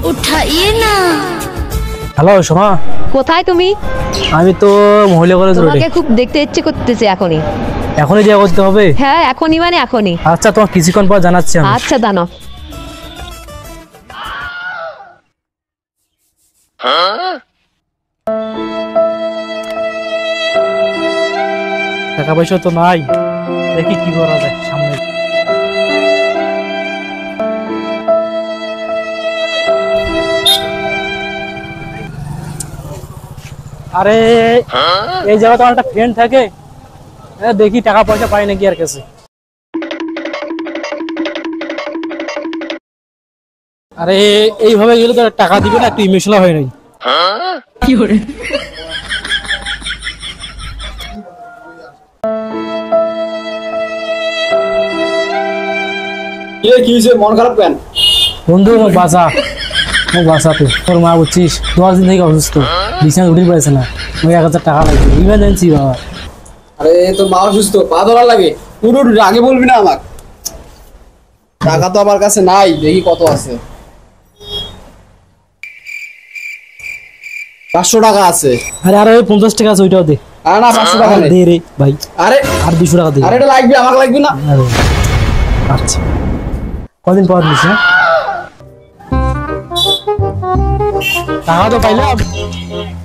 उठाइए ना। হ্যালো সোমা, কোথায় তুমি? আমি তো মহিলা কলেজ রোডে। তোমাকে খুব দেখতে ইচ্ছে করতেছে এখনই। এখনই দেওয়া করতে হবে? হ্যাঁ এখনই মানে এখনই। আচ্ছা তোমার কিছুক্ষণ পর জানাচ্ছি আমি। আচ্ছা দানো। টাকা পয়সা তো নাই, দেখি কি করা যায় সামনে। আরে এই জায়গা তো একটা ফ্রেন্ড থাকে, দেখি টাকা পয়সা পাই নাকি আর কাছে। আরে এইভাবে গেলে তো টাকা দিবে না, একটু ইমোশনাল হয় নাই। কি করে? কি হয়েছে, মন খারাপ কেন? বন্ধু বাসা তো তোর মা বুঝছিস 10 দিন থেকে অসুস্থ, বিছানা উঠে পড়েছে না, ওই 1000 টাকা লাগবে ইমার্জেন্সি বাবা। আরে তোর মা অসুস্থ, পা ধরা লাগে, পুরো আগে বলবি না আমার। টাকা তো আমার কাছে নাই, দেখি কত আছে। 500 টাকা আছে। আরে আরে ওই 50 টাকা আছে, ওইটাও দে। আরে না 500 টাকা নেই দে রে ভাই। আরে আর 200 টাকা দে। আরে এটা লাগবে, আমাকে লাগবে না। আরে আচ্ছা কদিন পর দিস না টাকা তো পাইলাম,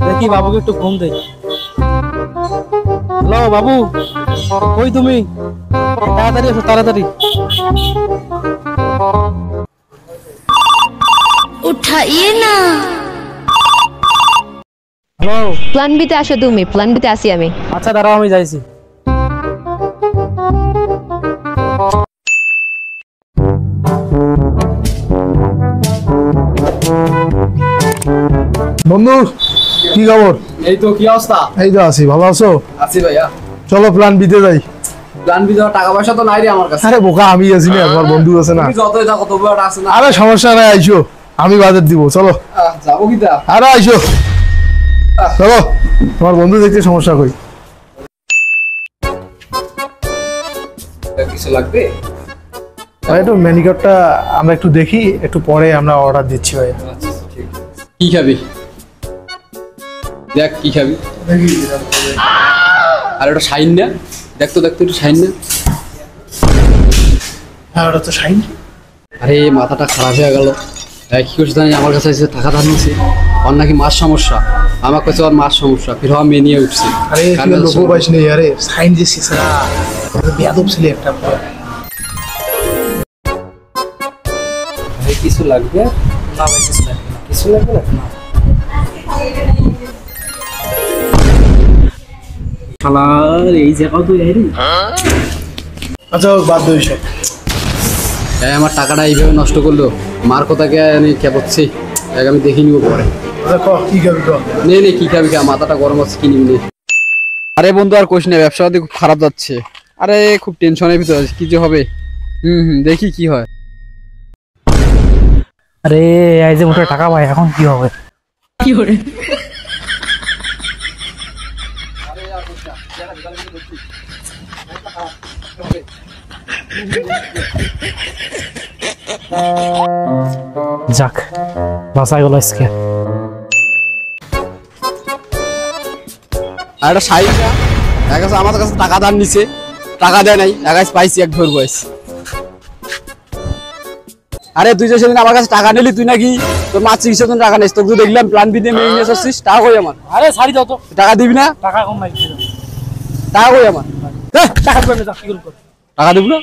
দেখি বাবুকে একটু ফোন দে। হ্যালো বাবু, কই তুমি? তাড়াতাড়ি এসো তাড়াতাড়ি। उठाइए ना। হ্যালো, প্ল্যান বিতে আসো তুমি, প্ল্যান বিতে আসি আমি। আচ্ছা দাঁড়াও আমি যাইছি। বন্ধু কি খবর? এই তো, কি অবস্থা? এই তো আছি, ভালো আছো? আছি ভাইয়া। চলো প্ল্যান বিতে যাই। প্ল্যান বি যাওয়ার টাকা পয়সা তো নাই রে আমার কাছে। আরে বোকা, আমি আছি না, আমার বন্ধু আছে না। তুমি যতই থাকো তবু একটা আছে না। আরে সমস্যা নাই, আইসো, আমি বাজেট দিব, চলো। যাবো কি তা? আরে আইসো, চলো, তোমার বন্ধু দেখতে সমস্যা কই। কিছু লাগবে? একটু মেনিকার্ডটা আমরা একটু দেখি, একটু পরে আমরা অর্ডার দিচ্ছি ভাই। কি খাবি? দেখ কি খাবি। আর ওটা শাইন না, দেখতো একটু শাইন না। হ্যাঁ ওটা তো শাইন। আরে মাথাটা খারাপ হয়ে গেল। কি করছে জানি, আমার কাছে এসে টাকা ধার নিয়েছে, ওর নাকি মাছ সমস্যা। আমার কাছে ওর মাছ সমস্যা, ফির আমার মেয়ে নিয়ে উঠছে। আরে তুই লোক পাইস নেই, আরে সাইন যে সিসরা বেয়াদব ছেলে একটা। কিছু লাগবে না ভাই কিছু লাগবে না। শালার এই জায়গা তো এই রে। আচ্ছা বাদ দে সব। আমার টাকাটা এইভাবে নষ্ট করলো, মার কথাকে আমি কে বলছি, আমি দেখে নিবো পরে। আচ্ছা কি খাবি তো? নে কি খাবি খা, মাথাটা গরম আছে, কিনি নে। আরে বন্ধু আর কোশ নেই, ব্যবসা খুব খারাপ যাচ্ছে। আরে খুব টেনশনের ভিতরে আছে, কি যে হবে। দেখি কি হয়। আরে এই যে মোটা টাকা ভাই, এখন কি হবে? কি করে? যাক বাঁচা গেল আজকে। আর একটা সাইড আমাদের কাছে টাকা ধার নিছে, টাকা দেয় নাই, একাশ পাইছি এক ভোর বয়স। আরে তুই যে সেদিন আমার কাছে টাকা নিলি, তুই নাকি তোর মাছ চিকিৎসার জন্য টাকা নিস, তোকে দেখলাম প্ল্যান বি দিয়ে মেয়ে নিয়ে আসছিস, টাকা কই আমার? আরে ছাড়ি দাও তো, টাকা দিবি না? টাকা কম নাই, টাকা কই আমার? টাকা দিবেন না, কি করব? টাকা দিব না?